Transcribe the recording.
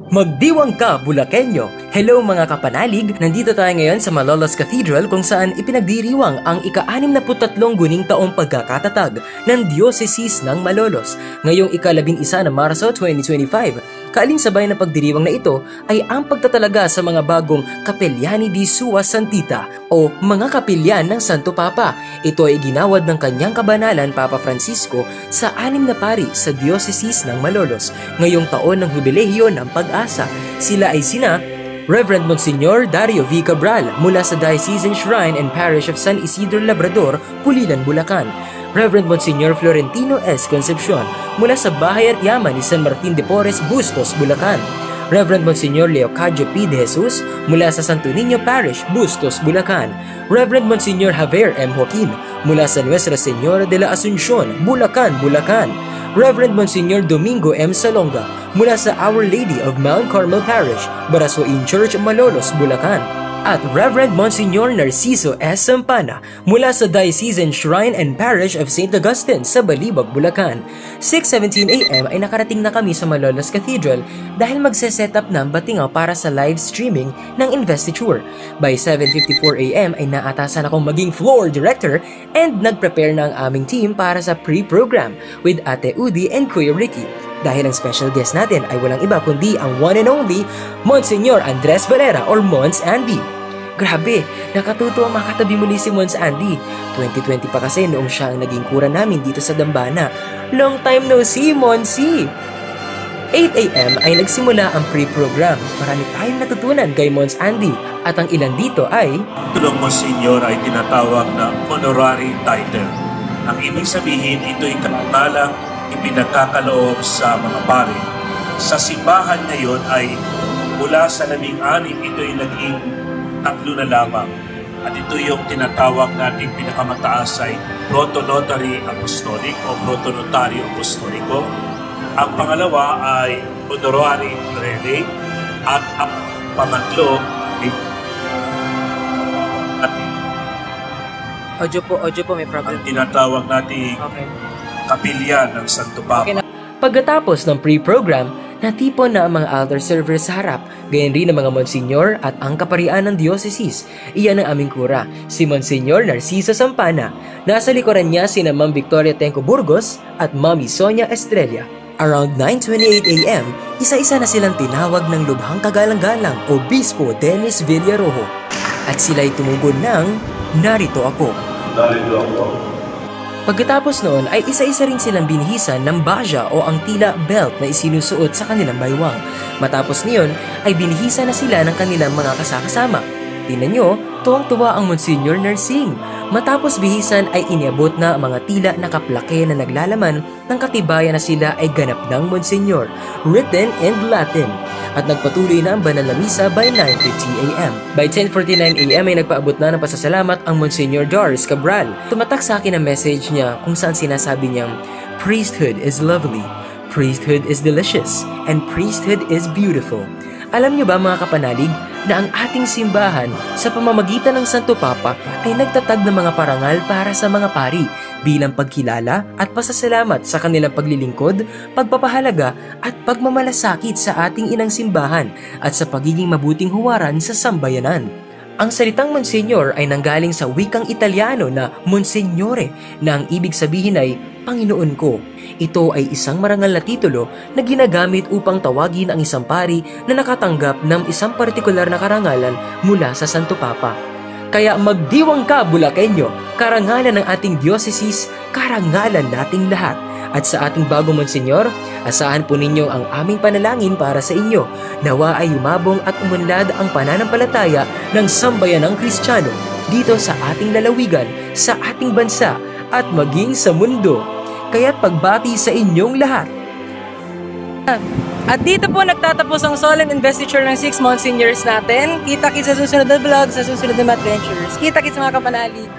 Magdiwang ka, Bulakenyo! Hello mga kapanalig! Nandito tayo ngayon sa Malolos Cathedral kung saan ipinagdiriwang ang ika-63 guning taong pagkakatatag ng Diocese ng Malolos. Ngayong ika-11 ng Marso 2025, kaalinsabay na pagdiriwang na ito ay ang pagtatalaga sa mga bagong Capellani di Sua Santita o mga kapilyan ng Santo Papa. Ito ay ginawad ng kanyang kabanalan Papa Francisco sa 6 na pari sa Diocese ng Malolos ngayong taon ng jubileyo ng pag-asa. Sila ay sina Reverend Monsignor Dario V. Cabral mula sa Diocesan Shrine and Parish of San Isidro Labrador, Pulilan, Bulacan. Reverend Monsignor Florentino S. Concepcion mula sa Bahay at Yaman ni San Martin de Porres, Bustos, Bulacan. Reverend Monsignor Leocadio P. de Jesus mula sa Santo Niño Parish, Bustos, Bulacan. Reverend Monsignor Javier M. Joaquin mula sa Nuestra Señora de la Asunción, Bulacan, Bulacan. Reverend Monsignor Domingo M. Salonga mula sa Our Lady of Mount Carmel Parish, Barasuin Church, Malolos, Bulacan. At Reverend Monsignor Narciso S. Sampana mula sa Diocesan Shrine and Parish of St. Augustine sa Balibag, Bulacan. 6:17 a.m. ay nakarating na kami sa Malolos Cathedral dahil magse-set up ng batingaw para sa live streaming ng investiture. By 7:54 a.m. ay naatasan akong maging floor director and nag-prepare na ang aming team para sa pre-program with Ate Udi and Kuya Ricky. Dahil ang special guest natin ay walang iba kundi ang one and only Monsignor Andres Valera or Mons Andy. Grabe, nakatutuwa makatabi muli si Mons Andy. 2020 pa kasi noong siya ang naging kura namin dito sa Dambana. Long time no see, Monsi! 8 a.m. ay nagsimula ang pre-program. Marami tayong natutunan kay Mons Andy at ang ilan dito ay Tulong Monsignor ay tinatawag na honorary title. Ang ibig sabihin, ito'y kapalang ipinagkakaloob sa mga pari. Sa simbahan ngayon ay mula sa 16, ito'y naging 3 na lamang. At ito yung tinatawag nating pinakamataas ay Proto-Notary Apostolic o Proto-Notaryo Apostolico. Ang pangalawa ay Honorary Prelate at ang pangatlo Audio po, may problem. ang tinatawag nating Kapilya ng Santo Papa. Okay na. Pagkatapos ng pre-program, natipon na ang mga altar servers sa harap, gayon rin ang mga Monsignor at ang kaparian ng Diocese. Iyan ang aming kura, si Monsignor Narciso Sampana. Nasa likuran niya sina Ma'am Victoria Tenco Burgos at Mami Sonia Estrella. Around 9:28 a.m., isa-isa na silang tinawag ng lubhang kagalang-galang Obispo Dennis Villarojo. At sila'y tumugon ng, "Narito ako." Narito ako. Pagkatapos noon ay isa-isa rin silang binihisan ng baja o ang tila belt na isinusuot sa kanilang baywang. Matapos niyon ay binihisan na sila ng kanilang mga kasakasama. Tingnan nyo, tuwang-tuwa ang Monsignor Nursing. Matapos bihisan ay iniabot na ang mga tila na kaplake na naglalaman ng katibayan na sila ay ganap ng Monsignor, written in Latin. At nagpatuloy na ang banal na misa by 9:50 a.m. By 10:49 a.m. ay nagpaabot na ng pasasalamat ang Monsignor Doris Cabral. Tumatak sa akin ang message niya kung saan sinasabi niyang, "Priesthood is lovely, priesthood is delicious, and priesthood is beautiful." Alam niyo ba mga kapanalig na ang ating simbahan sa pamamagitan ng Santo Papa ay nagtatag ng mga parangal para sa mga pari bilang pagkilala at pasasalamat sa kanilang paglilingkod, pagpapahalaga at pagmamalasakit sa ating inang simbahan at sa pagiging mabuting huwaran sa sambayanan. Ang salitang Monsignor ay nanggaling sa wikang Italiano na Monsignore na ang ibig sabihin ay Panginoon ko. Ito ay isang marangal na titulo na ginagamit upang tawagin ang isang pari na nakatanggap ng isang partikular na karangalan mula sa Santo Papa. Kaya magdiwang ka, Bulakenyo! Karangalan ng ating diocese, karangalan nating lahat. At sa ating bagong Monsignor, asahan po ninyo ang aming panalangin para sa inyo. Nawa ay umabong at umunlad ang pananampalataya ng sambayanang Kristiyano dito sa ating lalawigan, sa ating bansa, at maging sa mundo. Kaya't pagbati sa inyong lahat. At dito po nagtatapos ang solemn investiture ng 6 Monsignors natin. Kita-kits sa susunod na vlog, sa susunod na adventures. Kita-kits mga kapanalig.